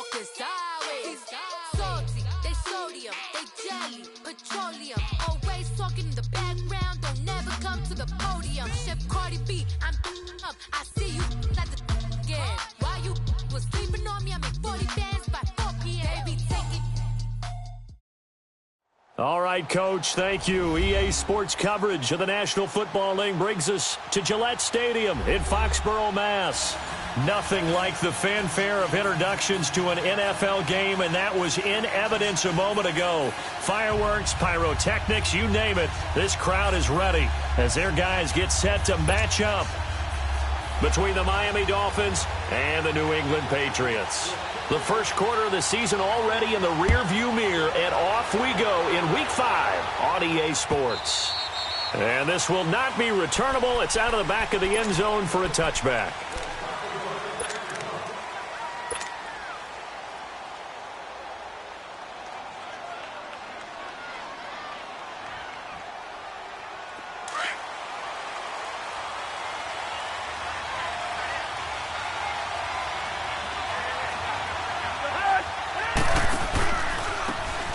talking sideways. Salty, they sodium, they jelly, petroleum. Always talking in the background, don't never come to the podium. Chef Cardi B, I'm up. I see you at the again. While you was sleeping on me, I make 40 bands by 4 p.m. Baby, take it. All right, Coach, thank you. EA Sports coverage of the National Football League brings us to Gillette Stadium in Foxborough, Mass. Nothing like the fanfare of introductions to an NFL game, and that was in evidence a moment ago. Fireworks, pyrotechnics, you name it. This crowd is ready as their guys get set to match up between the Miami Dolphins and the New England Patriots. The first quarter of the season already in the rearview mirror, and off we go in Week 5 on EA Sports. And this will not be returnable. It's out of the back of the end zone for a touchback.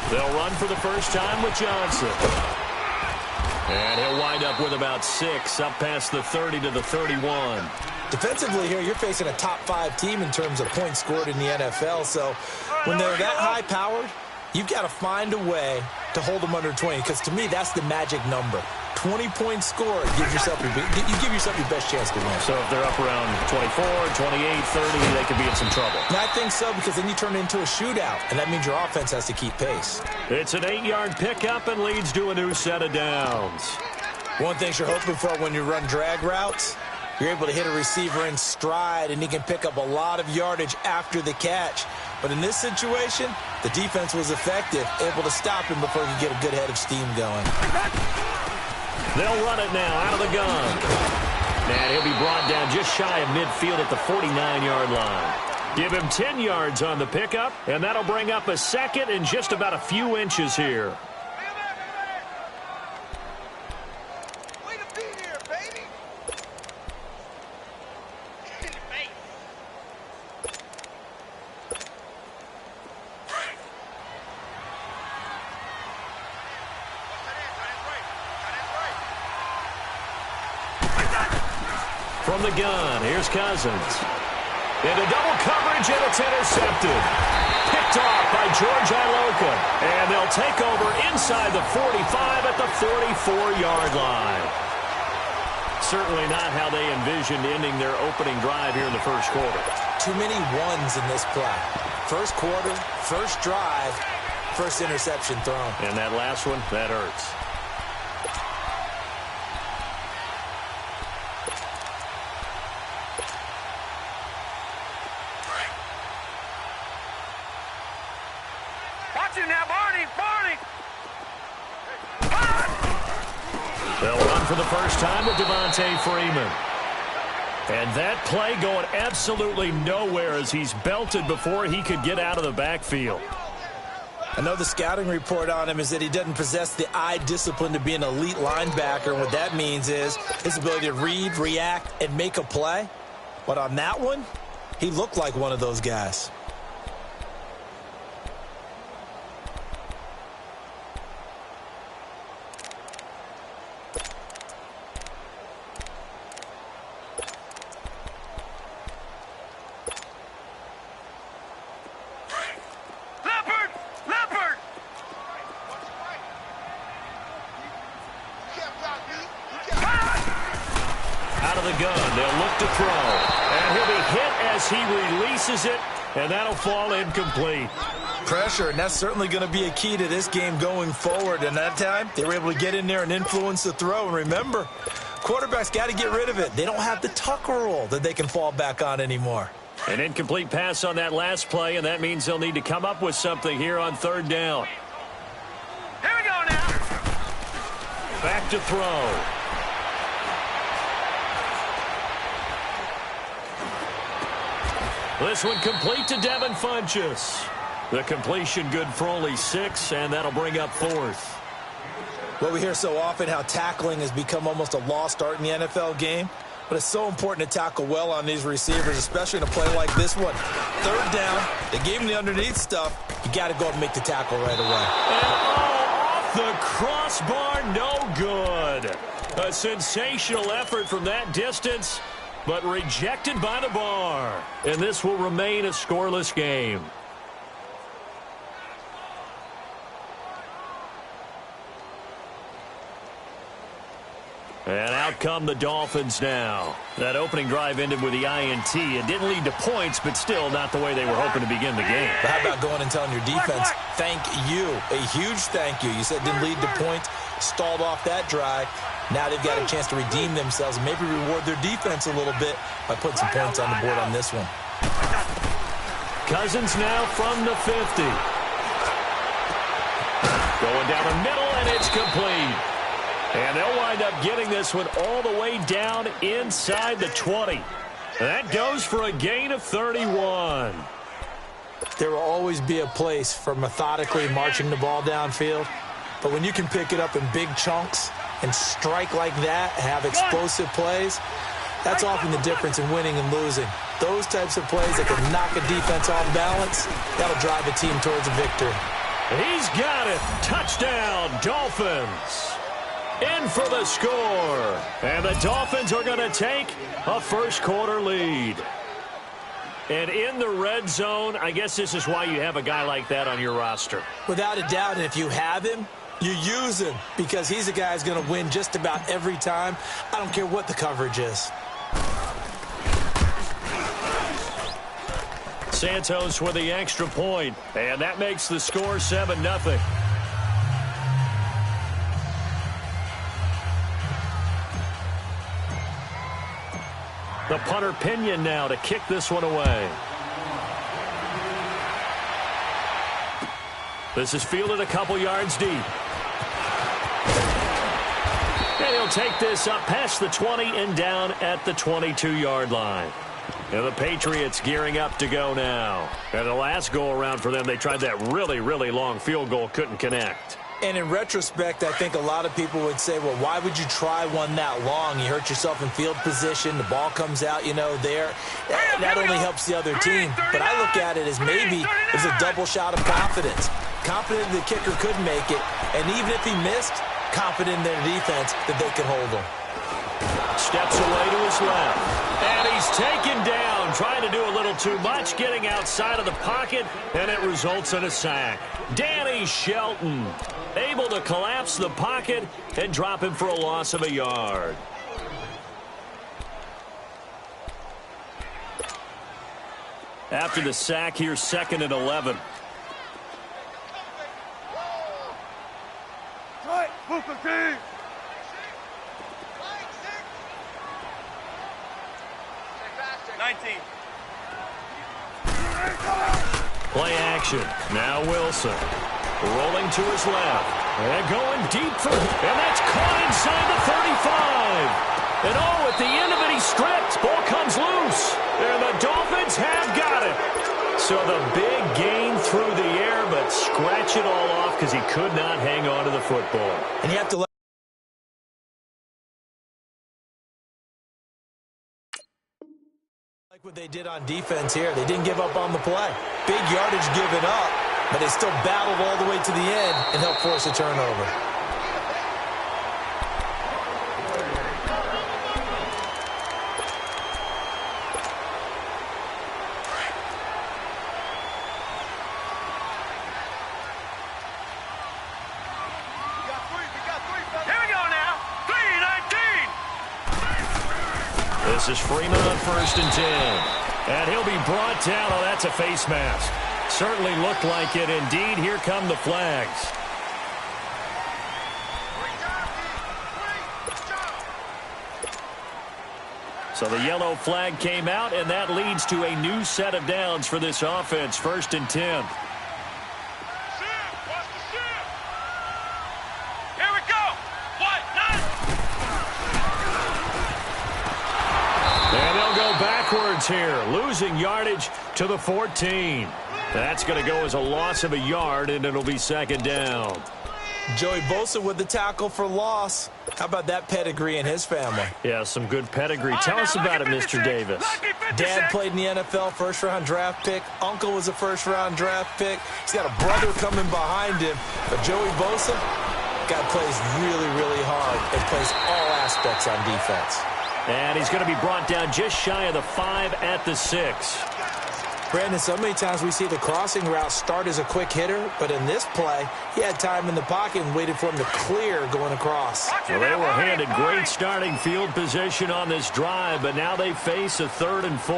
They'll run for the first time with Johnson. And he'll wind up with about 6, up past the 30 to the 31. Defensively here, you're facing a top 5 team in terms of points scored in the NFL. So when they're that high-powered, you've got to find a way to hold them under 20. Because to me, that's the magic number. 20 points scored, you give yourself your best chance to win. So if they're up around 24, 28, 30, they could be in some trouble. And I think so, because then you turn it into a shootout, and that means your offense has to keep pace. It's an 8-yard pickup and leads to a new set of downs. One thing you're hoping for when you run drag routes, you're able to hit a receiver in stride, and he can pick up a lot of yardage after the catch. But in this situation, the defense was effective, able to stop him before he could get a good head of steam going. They'll run it now out of the gun. And he'll be brought down just shy of midfield at the 49-yard line. Give him 10 yards on the pickup, and that'll bring up a second and just about a few inches here. From the gun, here's Cousins. Into double coverage, and it's intercepted. Picked off by George Iloka. And they'll take over inside the 45 at the 44-yard line. Certainly not how they envisioned ending their opening drive here in the first quarter. Too many ones in this play. First quarter, first drive, first interception thrown. And that last one, that hurts. They'll run for the first time with Devontae Freeman. And that play going absolutely nowhere as he's belted before he could get out of the backfield. I know the scouting report on him is that he doesn't possess the eye discipline to be an elite linebacker. And what that means is his ability to read, react, and make a play. But on that one, he looked like one of those guys. And that'll fall incomplete. Pressure, and that's certainly going to be a key to this game going forward. And that time, they were able to get in there and influence the throw. And remember, quarterbacks got to get rid of it. They don't have the Tucker rule that they can fall back on anymore. An incomplete pass on that last play, and that means they'll need to come up with something here on third down. Here we go now. Back to throw. This one complete to Devin Funchess. The completion good for only 6, and that'll bring up 4th. Well, we hear so often how tackling has become almost a lost art in the NFL game. But it's so important to tackle well on these receivers, especially in a play like this one. Third down, they gave him the underneath stuff. You got to go and make the tackle right away. And off the crossbar, no good. A sensational effort from that distance, but rejected by the bar. And this will remain a scoreless game. And out come the Dolphins now. That opening drive ended with the INT. It didn't lead to points, but still not the way they were hoping to begin the game. But how about going and telling your defense, thank you, a huge thank you. You said it didn't lead to points, stalled off that drive. Now they've got a chance to redeem themselves and maybe reward their defense a little bit by putting some points on the board on this one. Cousins now from the 50. Going down the middle, and it's complete. And they'll wind up getting this one all the way down inside the 20. That goes for a gain of 31. There will always be a place for methodically marching the ball downfield. But when you can pick it up in big chunks and strike like that, have explosive plays, that's often the difference in winning and losing. Those types of plays that can knock a defense off balance, that'll drive a team towards a victory. He's got it. Touchdown, Dolphins. In for the score. And the Dolphins are going to take a first-quarter lead. And in the red zone, I guess this is why you have a guy like that on your roster. Without a doubt, and if you have him, you use him because he's a guy who's going to win just about every time. I don't care what the coverage is. Santos with the extra point, and that makes the score 7-0. The punter Pinion now to kick this one away. This is fielded a couple yards deep. And he'll take this up past the 20 and down at the 22-yard line. And the Patriots gearing up to go now. And the last go-around for them, they tried that really, really long field goal, couldn't connect. And in retrospect, I think a lot of people would say, well, why would you try one that long? You hurt yourself in field position. The ball comes out, there. That only helps the other team. But I look at it as maybe there's a double shot of confidence. Confident the kicker could make it. And even if he missed, confident in their defense that they could hold him. Steps away to his left. And he's taken down, trying to do a little too much, getting outside of the pocket, and it results in a sack. Danny Shelton able to collapse the pocket and drop him for a loss of a yard. After the sack, here's 2nd and 11. Play action. Now Wilson. Rolling to his left. And going deep for him. And that's caught inside the 35. And at the end of it, he's stripped. Ball comes loose. And the Dolphins have got it. So the big gain through the air, but scratch it all off because he could not hang on to the football. And you have to like what they did on defense here. They didn't give up on the play. Big yardage given up, but they still battled all the way to the end and helped force a turnover. This is Freeman on 1st and 10. And he'll be brought down. Oh, that's a face mask. Certainly looked like it. Indeed, here come the flags. So the yellow flag came out, and that leads to a new set of downs for this offense. 1st and 10. Backwards here, losing yardage to the 14. That's going to go as a loss of a yard, and it'll be 2nd down. Joey Bosa with the tackle for loss. How about that pedigree in his family? Yeah, some good pedigree. Tell us about it, Mr. Davis. Dad played in the NFL, first-round draft pick. Uncle was a first-round draft pick. He's got a brother coming behind him. But Joey Bosa, guy plays really, really hard and plays all aspects on defense. And he's going to be brought down just shy of the 5 at the 6. Brandon, so many times we see the crossing route start as a quick hitter, but in this play, he had time in the pocket and waited for him to clear going across. Well, they were handed great starting field position on this drive, but now they face a 3rd and 4.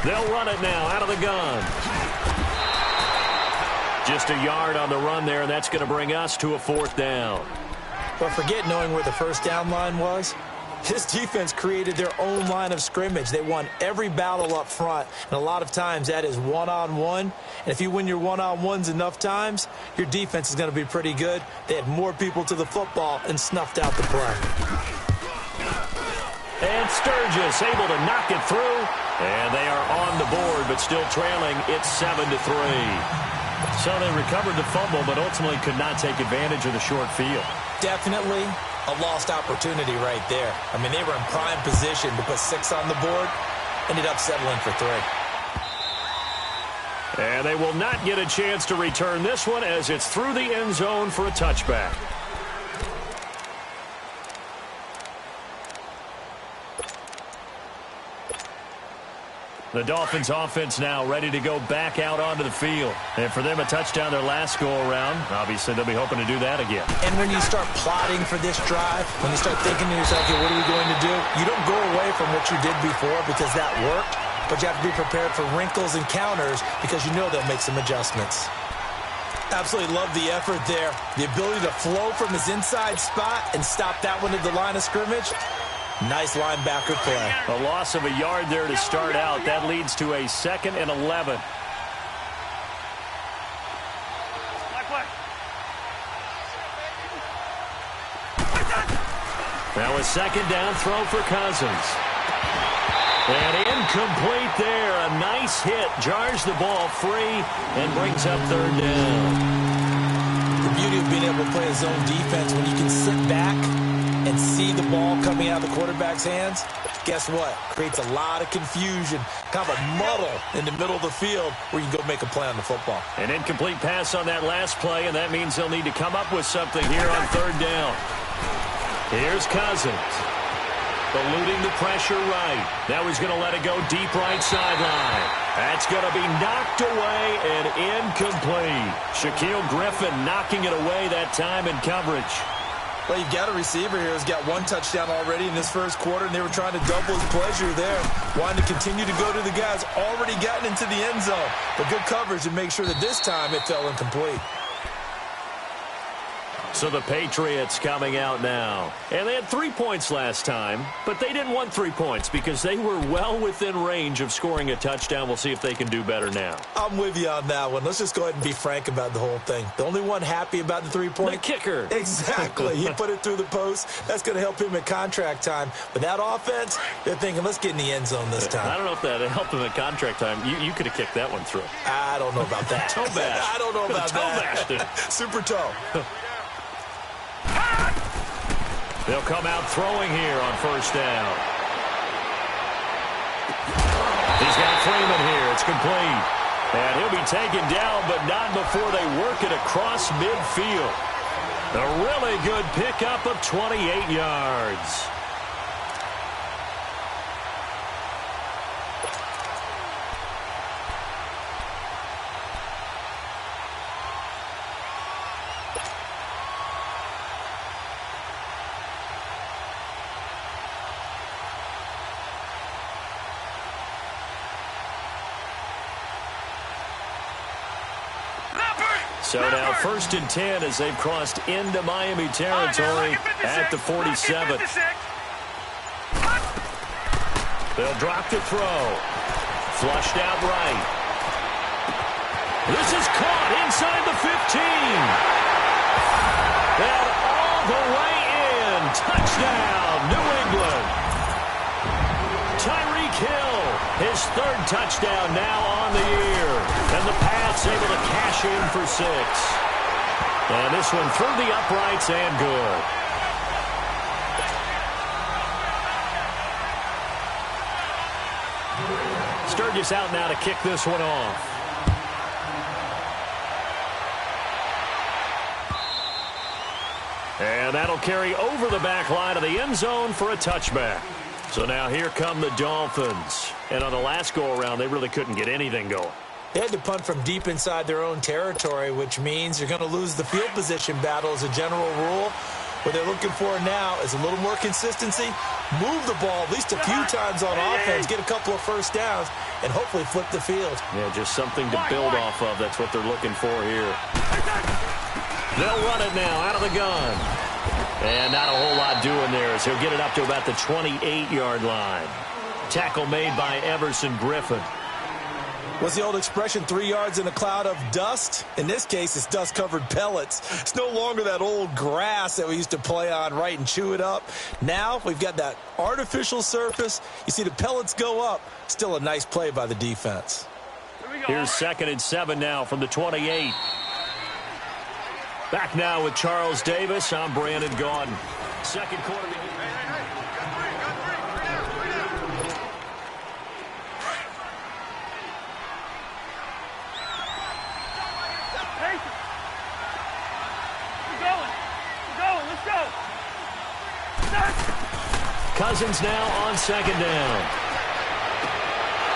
They'll run it now out of the gun. Just a yard on the run there, and that's going to bring us to a 4th down. But forget knowing where the first down line was. This defense created their own line of scrimmage. They won every battle up front, and a lot of times that is one-on-one. And if you win your one-on-ones enough times, your defense is going to be pretty good. They had more people to the football and snuffed out the play. And Sturgis able to knock it through, and they are on the board, but still trailing. It's 7-3. So they recovered the fumble, but ultimately could not take advantage of the short field. Definitely a lost opportunity right there. I mean, they were in prime position to put 6 on the board. Ended up settling for 3. And they will not get a chance to return this one as it's through the end zone for a touchback. The Dolphins offense now ready to go back out onto the field. And for them, a touchdown their last go-around. Obviously, they'll be hoping to do that again. And when you start plotting for this drive, when you start thinking to yourself, okay, what are we going to do? You don't go away from what you did before because that worked, but you have to be prepared for wrinkles and counters because you know they'll make some adjustments. Absolutely love the effort there. The ability to flow from his inside spot and stop that one at the line of scrimmage. Nice linebacker play. A loss of a yard there to start out. That leads to a 2nd and 11. Now a 2nd down throw for Cousins. And incomplete there. A nice hit. Jars the ball free and brings up 3rd down. The beauty of being able to play a zone defense when you can sit back and see the ball coming out of the quarterback's hands, guess what? Creates a lot of confusion, kind of a muddle in the middle of the field where you can go make a play on the football. An incomplete pass on that last play, and that means they'll need to come up with something here on 3rd down. Here's Cousins. Eluding the pressure right. Now he's going to let it go deep right sideline. That's going to be knocked away and incomplete. Shaquille Griffin knocking it away that time in coverage. Well, you've got a receiver here who's got 1 touchdown already in this first quarter, and they were trying to double his pleasure there. Wanting to continue to go to the guys already gotten into the end zone. But good coverage to make sure that this time it fell incomplete. So the Patriots coming out now. And they had 3 points last time, but they didn't want 3 points because they were well within range of scoring a touchdown. We'll see if they can do better now. I'm with you on that one. Let's just go ahead and be frank about the whole thing. The only one happy about the 3-point? The kicker. Exactly. He put it through the post. That's going to help him at contract time. But that offense, they're thinking, let's get in the end zone this time. I don't know if that helped him at contract time. You could have kicked that one through. I don't know about that. Toe bash. I don't know about that. Toe Super toe. They'll come out throwing here on 1st down. He's got Freeman here. It's complete. And he'll be taken down, but not before they work it across midfield. A really good pickup of 28 yards. So now 1st and 10 as they've crossed into Miami territory at the 47. They'll drop the throw. Flushed out right. This is caught inside the 15. And all the way in. Touchdown, New England. Tyreek Hill, his 3rd touchdown now on the year. And the pass It's able to cash in for 6. And this one through the uprights and good. Sturgis out now to kick this one off. And that'll carry over the back line of the end zone for a touchback. So now here come the Dolphins. And on the last go-around, they really couldn't get anything going. They had to punt from deep inside their own territory, which means you're going to lose the field position battle as a general rule. What they're looking for now is a little more consistency, move the ball at least a few times on offense, get a couple of first downs, and hopefully flip the field. Yeah, just something to build off of. That's what they're looking for here. They'll run it now out of the gun. And not a whole lot doing there as he'll get it up to about the 28-yard line. Tackle made by Everson Griffin. What's the old expression, 3 yards in a cloud of dust? In this case, it's dust-covered pellets. It's no longer that old grass that we used to play on, right, and chew it up. Now we've got that artificial surface. You see the pellets go up. Still a nice play by the defense. Here's 2nd and 7 now from the 28. Back now with Charles Davis. I'm Brandon Gaudin. Second quarter. Cousins now on 2nd down.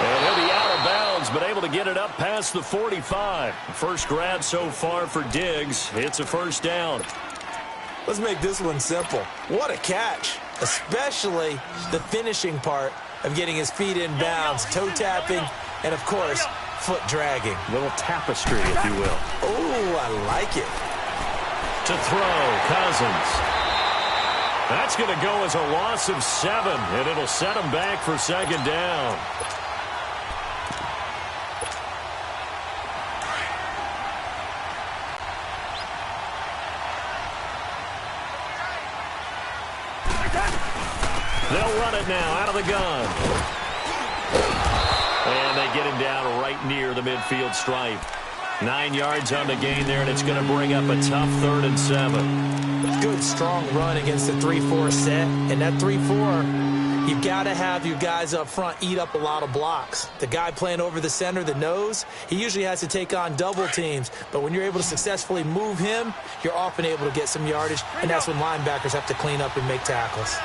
And he'll be out of bounds, but able to get it up past the 45. First grab so far for Diggs. It's a first down. Let's make this one simple. What a catch, especially the finishing part of getting his feet in bounds, toe tapping, and, of course, foot dragging. A little tapestry, if you will. Oh, I like it. To throw, Cousins. That's going to go as a loss of 7, and it'll set him back for 2nd down. They'll run it now out of the gun. And they get him down right near the midfield stripe. 9 yards on the gain there, and it's going to bring up a tough 3rd and 7. Good, strong run against the 3-4 set. And that 3-4, you've got to have your guys up front eat up a lot of blocks. The guy playing over the center, the nose, he usually has to take on double teams. But when you're able to successfully move him, you're often able to get some yardage, and that's when linebackers have to clean up and make tackles.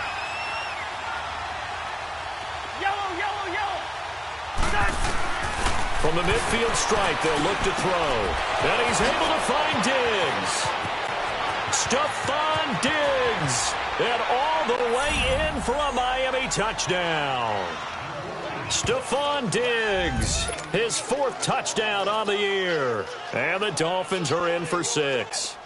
From the midfield stripe, they'll look to throw. And he's able to find Diggs. Stephon Diggs. And all the way in for a Miami touchdown. Stephon Diggs, his 4th touchdown on the year. And the Dolphins are in for 6.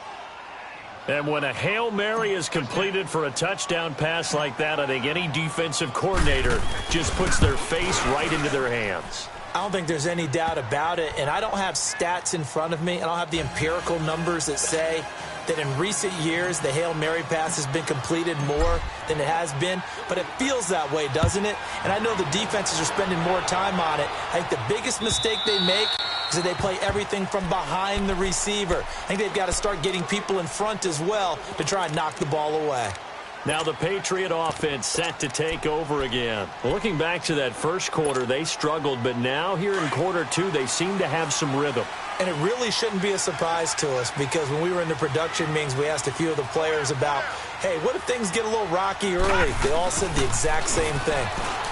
And when a Hail Mary is completed for a touchdown pass like that, I think any defensive coordinator just puts their face right into their hands. I don't think there's any doubt about it, and I don't have stats in front of me. I don't have the empirical numbers that say that in recent years the Hail Mary pass has been completed more than it has been, but it feels that way, doesn't it? And I know the defenses are spending more time on it. I think the biggest mistake they make is that they play everything from behind the receiver. I think they've got to start getting people in front as well to try and knock the ball away. Now the Patriot offense set to take over again. Looking back to that first quarter, they struggled, but now here in quarter 2, they seem to have some rhythm. And it really shouldn't be a surprise to us, because when we were in the production meetings, we asked a few of the players about, hey, what if things get a little rocky early? They all said the exact same thing.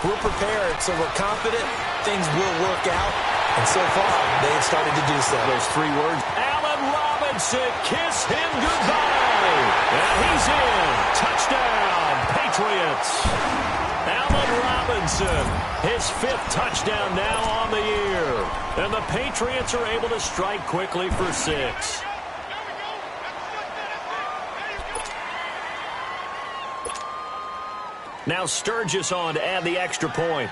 We're prepared, so we're confident things will work out. And so far, they've started to do so. Those 3 words. Allen Robinson, kiss him goodbye. And he's in. Touchdown, Patriots. Allen Robinson, his 5th touchdown now on the year. And the Patriots are able to strike quickly for 6. Now Sturgis on to add the extra point.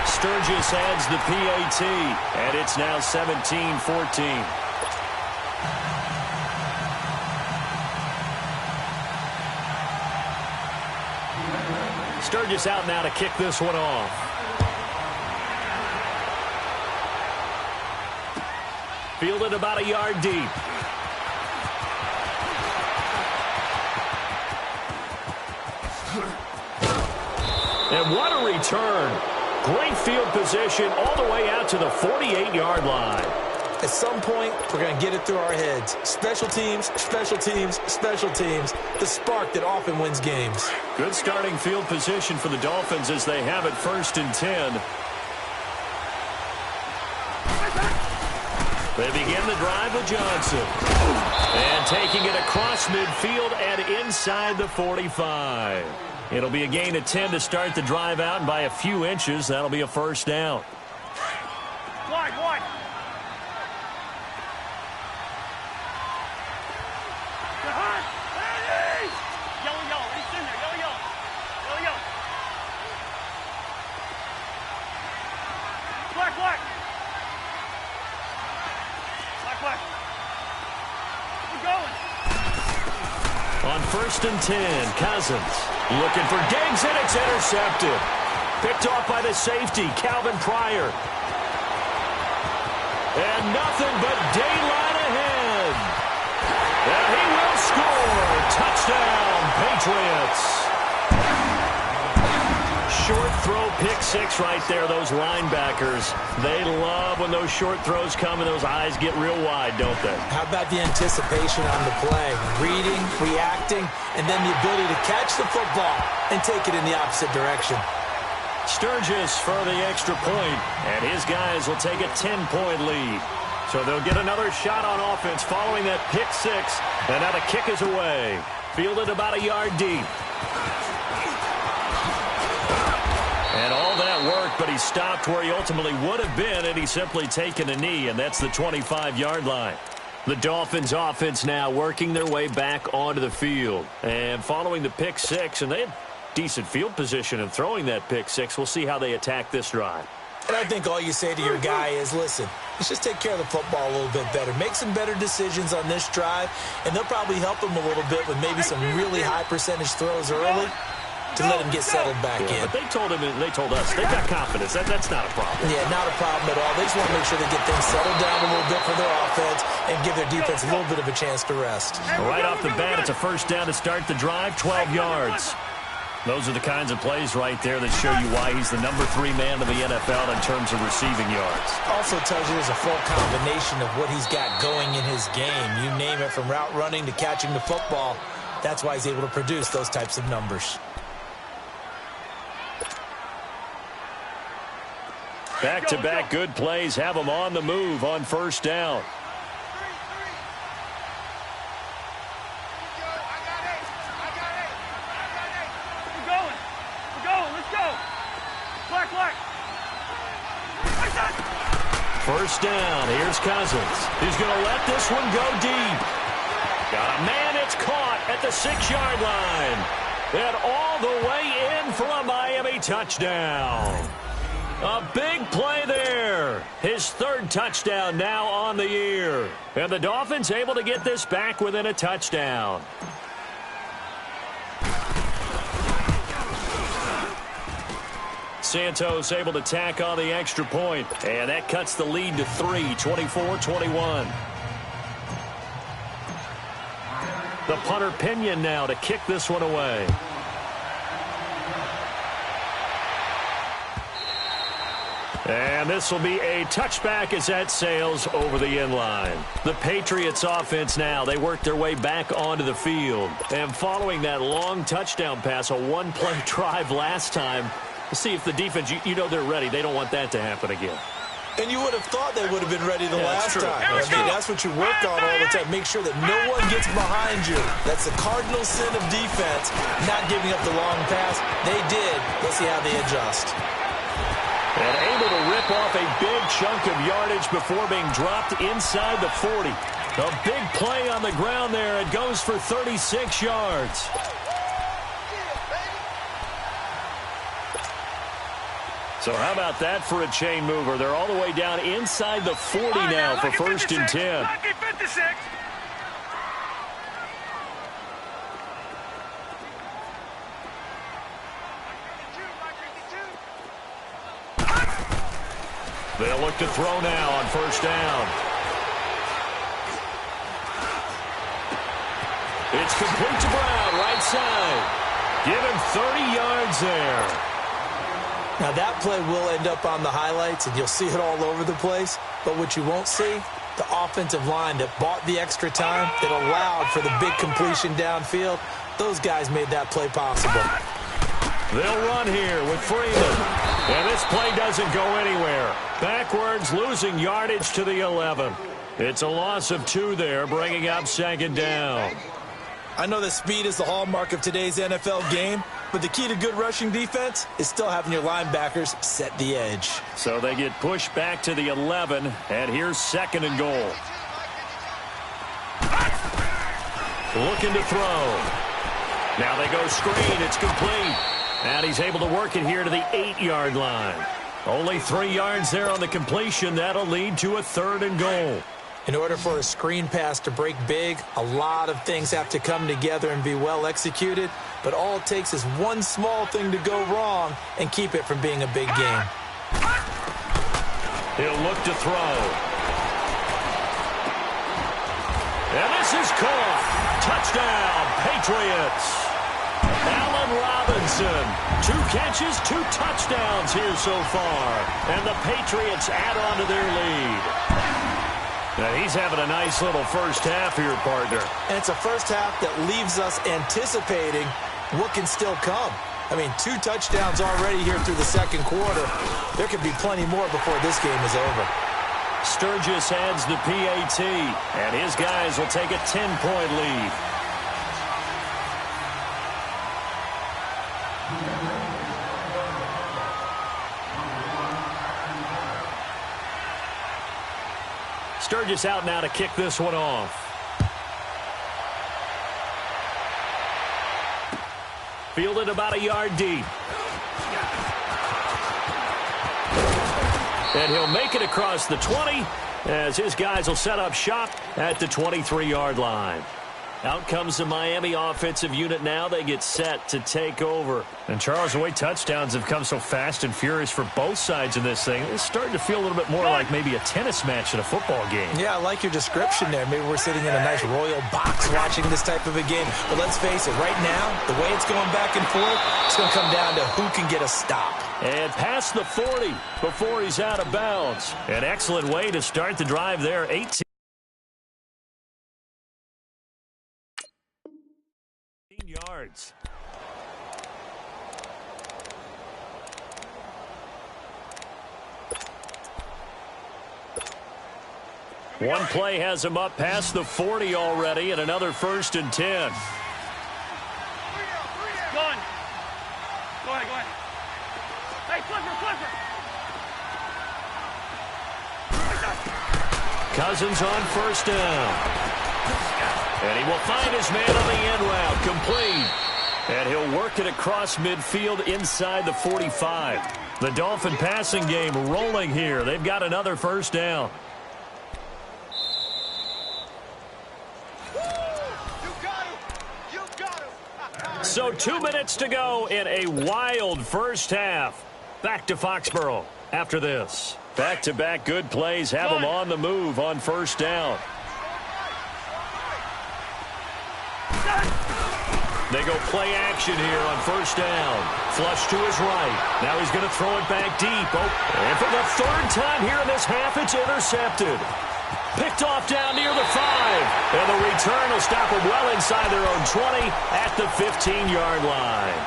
Sturgis adds the PAT, and it's now 17-14. Sturgis out now to kick this one off. Fielded about a yard deep. And what a return. Great field position all the way out to the 48-yard line. At some point, we're going to get it through our heads. Special teams, special teams, special teams. The spark that often wins games. Good starting field position for the Dolphins as they have it 1st and 10. They begin the drive with Johnson. And taking it across midfield and inside the 45. It'll be a gain of 10 to start the drive out, and by a few inches, that'll be a first down. Wide. Yellow. He's in there. Yellow. Black. We're going. On 1st and 10, Cousins looking for Diggs, and it's intercepted. Picked off by the safety, Calvin Pryor. And nothing but daylight ahead. And he will score. Touchdown, Patriots. Short throw, pick six right there, those linebackers. They love when those short throws come and those eyes get real wide, don't they? How about the anticipation on the play? Reading, reacting, and then the ability to catch the football and take it in the opposite direction. Sturgis for the extra point, and his guys will take a 10-point lead. So they'll get another shot on offense following that pick six, and now the kick is away. Fielded about a yard deep. And all that work, but he stopped where he ultimately would have been, and he's simply taken a knee, and that's the 25-yard line. The Dolphins offense now working their way back onto the field. And following the pick six, and they had decent field position in throwing that pick six. We'll see how they attack this drive. And I think all you say to your guy is, listen, let's just take care of the football a little bit better. Make some better decisions on this drive, and they'll probably help him a little bit with maybe some really high percentage throws early to let him get settled back in. But they told us, they've got confidence. That's not a problem. Yeah, not a problem at all. They just want to make sure they get things settled down a little bit for their offense and give their defense a little bit of a chance to rest. Right off the bat, it's a first down to start the drive, 12 yards. Those are the kinds of plays right there that show you why he's the number 3 man in the NFL in terms of receiving yards. Also tells you there's a full combination of what he's got going in his game. You name it, from route running to catching the football. That's why he's able to produce those types of numbers. Back-to-back good plays have them on the move on first down. First down, here's Cousins. He's going to let this one go deep. Got a man, it's caught at the 6-yard line. And all the way in for a Miami touchdown. A big play there. His 3rd touchdown now on the year. And the Dolphins able to get this back within a touchdown. Santos able to tack on the extra point, and that cuts the lead to 3, 24-21. The punter Pinion now to kick this one away. And this will be a touchback as that sails over the end line. The Patriots offense now, they work their way back onto the field. And following that long touchdown pass, a one-play drive last time, to see if the defense, you know they're ready. They don't want that to happen again. And you would have thought they would have been ready the last time. I mean, go. that's what you work on all the time. Make sure that no one gets behind you. That's the cardinal sin of defense, not giving up the long pass. They did. Let's see how they adjust. And able to rip off a big chunk of yardage before being dropped inside the 40. A big play on the ground there. It goes for 36 yards. So how about that for a chain mover? They're all the way down inside the 40 now for 1st and 10. Lucky 56. They'll look to throw now on first down. It's complete to Brown, right side. Give him 30 yards there. Now that play will end up on the highlights, and you'll see it all over the place. But what you won't see, the offensive line that bought the extra time, that allowed for the big completion downfield, those guys made that play possible. They'll run here with Freeman. And this play doesn't go anywhere. Backwards, losing yardage to the 11. It's a loss of 2 there, bringing up second down. I know that speed is the hallmark of today's NFL game, but the key to good rushing defense is still having your linebackers set the edge. So they get pushed back to the 11, and here's second and goal. Looking to throw. Now they go screen. It's complete. And he's able to work it here to the 8-yard line. Only 3 yards there on the completion. That'll lead to a third and goal. In order for a screen pass to break big, a lot of things have to come together and be well executed. But all it takes is one small thing to go wrong and keep it from being a big game. He'll look to throw. And this is caught. Touchdown, Patriots. Allen Robinson, 2 catches, 2 touchdowns here so far. And the Patriots add on to their lead. Now he's having a nice little first half here, partner. And it's a first half that leaves us anticipating what can still come. I mean, 2 touchdowns already here through the second quarter. There could be plenty more before this game is over. Sturgis adds the PAT, and his guys will take a 10-point lead. Sturgis out now to kick this one off. Fielded about a yard deep. And he'll make it across the 20 as his guys will set up shop at the 23-yard line. Out comes the Miami offensive unit now. They get set to take over. And, Charles, the way touchdowns have come so fast and furious for both sides in this thing, it's starting to feel a little bit more like maybe a tennis match in a football game. Yeah, I like your description there. Maybe we're sitting in a nice royal box watching this type of a game. But let's face it, right now, the way it's going back and forth, it's going to come down to who can get a stop. And past the 40 before he's out of bounds. An excellent way to start the drive there. 18 yards. One play has him up past the 40 already, and another 1st and 10. Go on. Go ahead. Hey, Clifford. Cousins on first down. And he will find his man on the end route, complete. And he'll work it across midfield inside the 45. The Dolphin passing game rolling here. They've got another first down. So 2 minutes to go in a wild first half. Back to Foxborough after this. Back-to-back good plays have them on the move on first down. They go play action here on first down. Flush to his right. Now he's going to throw it back deep. Oh, and for the 3rd time here in this half, it's intercepted. Picked off down near the 5. And the return will stop them well inside their own 20 at the 15-yard line.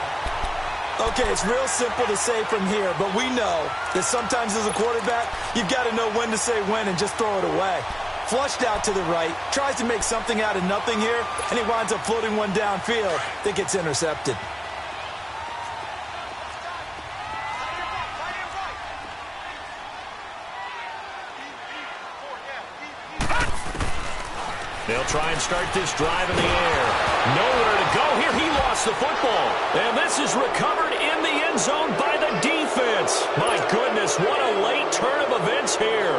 Okay, it's real simple to say from here, but we know that sometimes as a quarterback, you've got to know when to say when and just throw it away. Flushed out to the right, tries to make something out of nothing here, and he winds up floating one downfield that gets intercepted. They'll try and start this drive in the air. Nowhere to go here. He lost the football. And this is recovered in the end zone by the defense. My goodness, what a late turn of events here.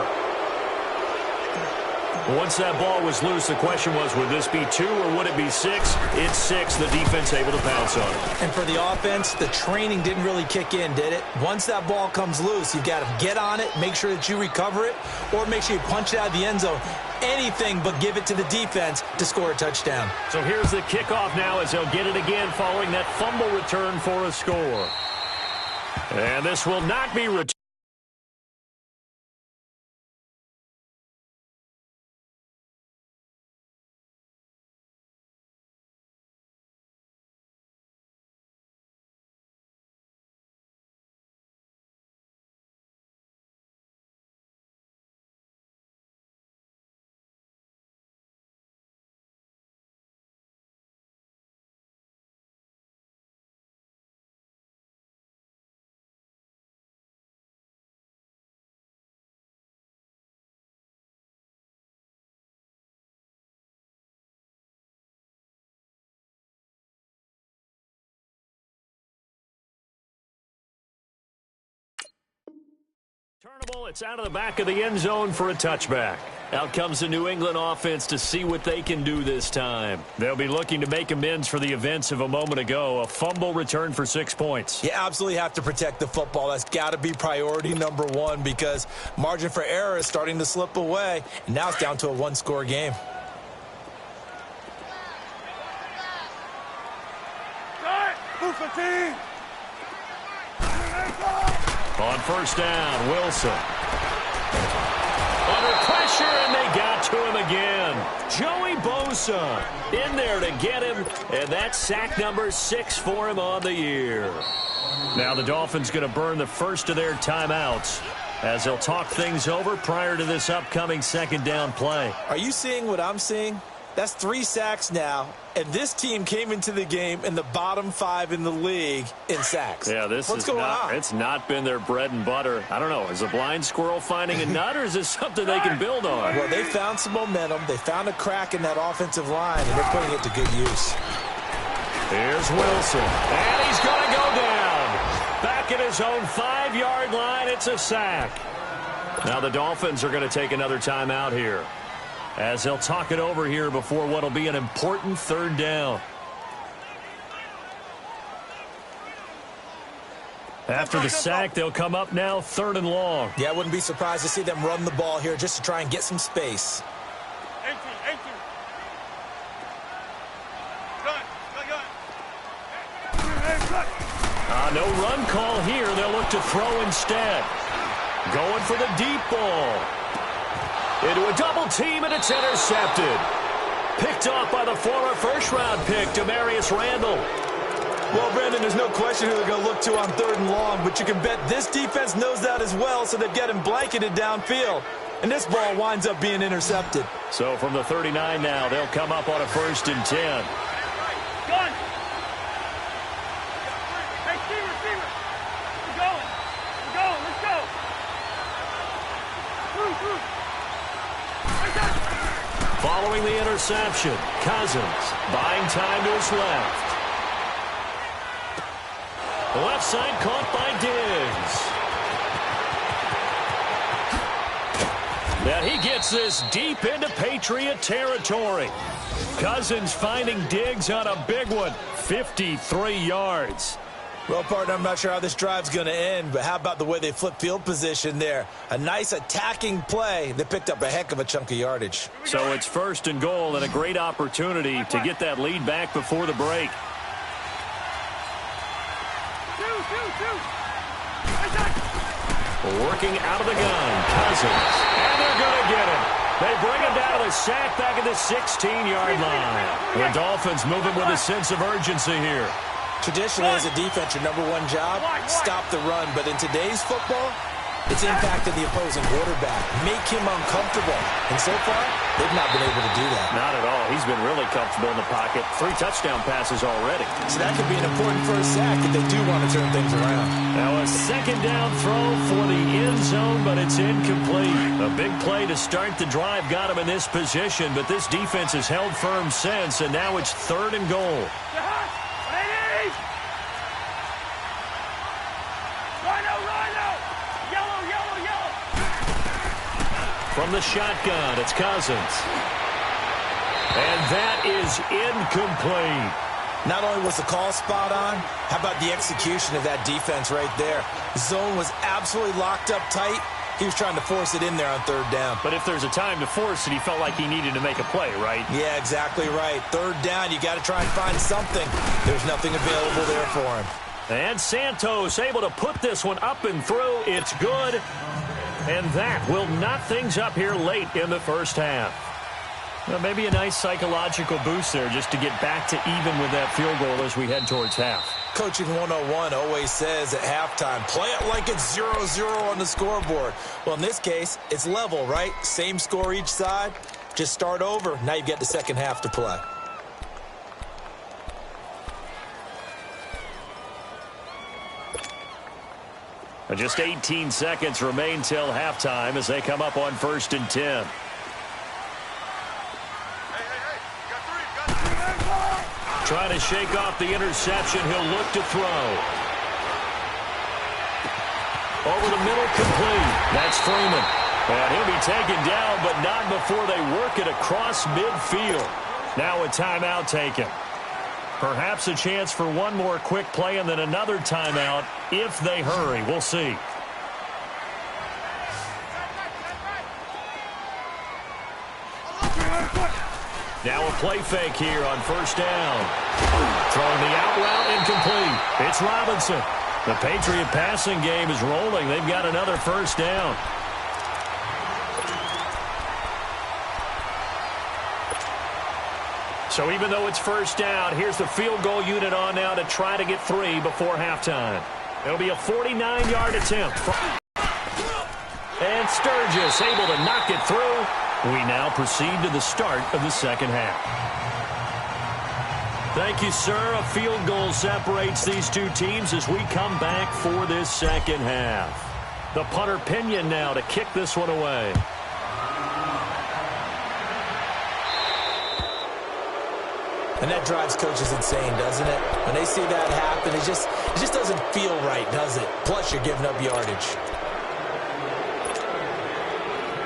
Once that ball was loose, the question was, would this be 2 or would it be 6? It's 6. The defense able to pounce on it. And for the offense, the training didn't really kick in, did it? Once that ball comes loose, you've got to get on it, make sure that you recover it, or make sure you punch it out of the end zone. Anything but give it to the defense to score a touchdown. So here's the kickoff now as they'll get it again following that fumble return for a score. And this will not be returned. Turnable, it's out of the back of the end zone for a touchback. Out comes the New England offense to see what they can do this time. They'll be looking to make amends for the events of a moment ago. A fumble return for 6 points. You absolutely have to protect the football. That's got to be priority number one because margin for error is starting to slip away. And now it's down to a one-score game. Move 15. On first down, Wilson. Under pressure, and they got to him again. Joey Bosa in there to get him, and that's sack number 6 for him on the year. Now the Dolphins going to burn the first of their timeouts as they'll talk things over prior to this upcoming second down play. Are you seeing what I'm seeing? That's 3 sacks now, and this team came into the game in the bottom 5 in the league in sacks. Yeah, What's going on? It's not been their bread and butter. I don't know. Is a blind squirrel finding a nut, or is this something they can build on? Well, they found some momentum. They found a crack in that offensive line, and they're putting it to good use. Here's Wilson, and he's going to go down. Back at his own 5-yard line, it's a sack. Now the Dolphins are going to take another timeout here, as they'll talk it over here before what will be an important third down. After the sack, they'll come up now 3rd and long. Yeah, I wouldn't be surprised to see them run the ball here just to try and get some space. 18. No run call here. They'll look to throw instead. Going for the deep ball. Into a double team, and it's intercepted. Picked off by the former first-round pick, Demarius Randall. Well, Brandon, there's no question who they're going to look to on 3rd and long, but you can bet this defense knows that as well, so they've got him blanketed downfield. And this ball winds up being intercepted. So from the 39 now, they'll come up on a 1st and 10. Gun. Hey, receiver. We're going. Let's go. Through. Following the interception, Cousins buying time to his left. Left side caught by Diggs. Now he gets this deep into Patriot territory. Cousins finding Diggs on a big one, 53 yards. Well, partner, I'm not sure how this drive's going to end, but how about the way they flip field position there? A nice attacking play that picked up a heck of a chunk of yardage. So it's 1st and goal and a great opportunity to get that lead back before the break. Working out of the gun, Cousins. And they're going to get him. They bring him down to the sack back at the 16-yard line. The Dolphins moving with a sense of urgency here. Traditionally, as a defense, your number one job, stop the run. But in today's football, it's impacted the opposing quarterback. Make him uncomfortable. And so far, they've not been able to do that. Not at all. He's been really comfortable in the pocket. 3 touchdown passes already. So that could be an important first sack if they do want to turn things around. Now a 2nd down throw for the end zone, but it's incomplete. A big play to start the drive got him in this position, but this defense has held firm since, and now it's 3rd and goal. from the shotgun. It's Cousins. And that is incomplete. Not only was the call spot on, how about the execution of that defense right there? The zone was absolutely locked up tight. He was trying to force it in there on third down. But if there's a time to force it, he felt like he needed to make a play, right? Yeah, exactly right. Third down, you got to try and find something. There's nothing available there for him. And Santos able to put this one up and through. It's good. And that will knot things up here late in the first half. Well, maybe a nice psychological boost there just to get back to even with that field goal as we head towards half. Coaching 101 always says at halftime, play it like it's 0-0 on the scoreboard. Well, in this case, it's level, right? Same score each side. Just start over. Now you've got the second half to play. Just 18 seconds remain till halftime as they come up on 1st and 10. Trying to shake off the interception. He'll look to throw. Over the middle, complete. That's Freeman. And he'll be taken down, but not before they work it across midfield. Now a timeout taken. Perhaps a chance for one more quick play and then another timeout if they hurry. We'll see. Now a play fake here on 1st down. Throwing the out route incomplete. It's Robinson. The Patriot passing game is rolling. They've got another 1st down. So even though it's 1st down, here's the field goal unit on now to try to get 3 before halftime. It'll be a 49-yard attempt. And Sturgis able to knock it through. We now proceed to the start of the second half. Thank you, sir. A field goal separates these two teams as we come back for this second half. The punter Pinion now to kick this one away. And that drives coaches insane, doesn't it? When they see that happen, it just doesn't feel right, does it? Plus, you're giving up yardage.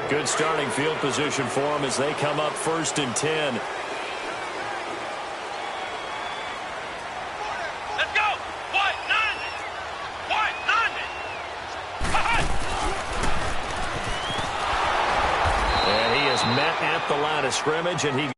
Good starting field position for them as they come up 1st and 10. Let's go! White, 90! White, 90! And he is met at the line of scrimmage, and he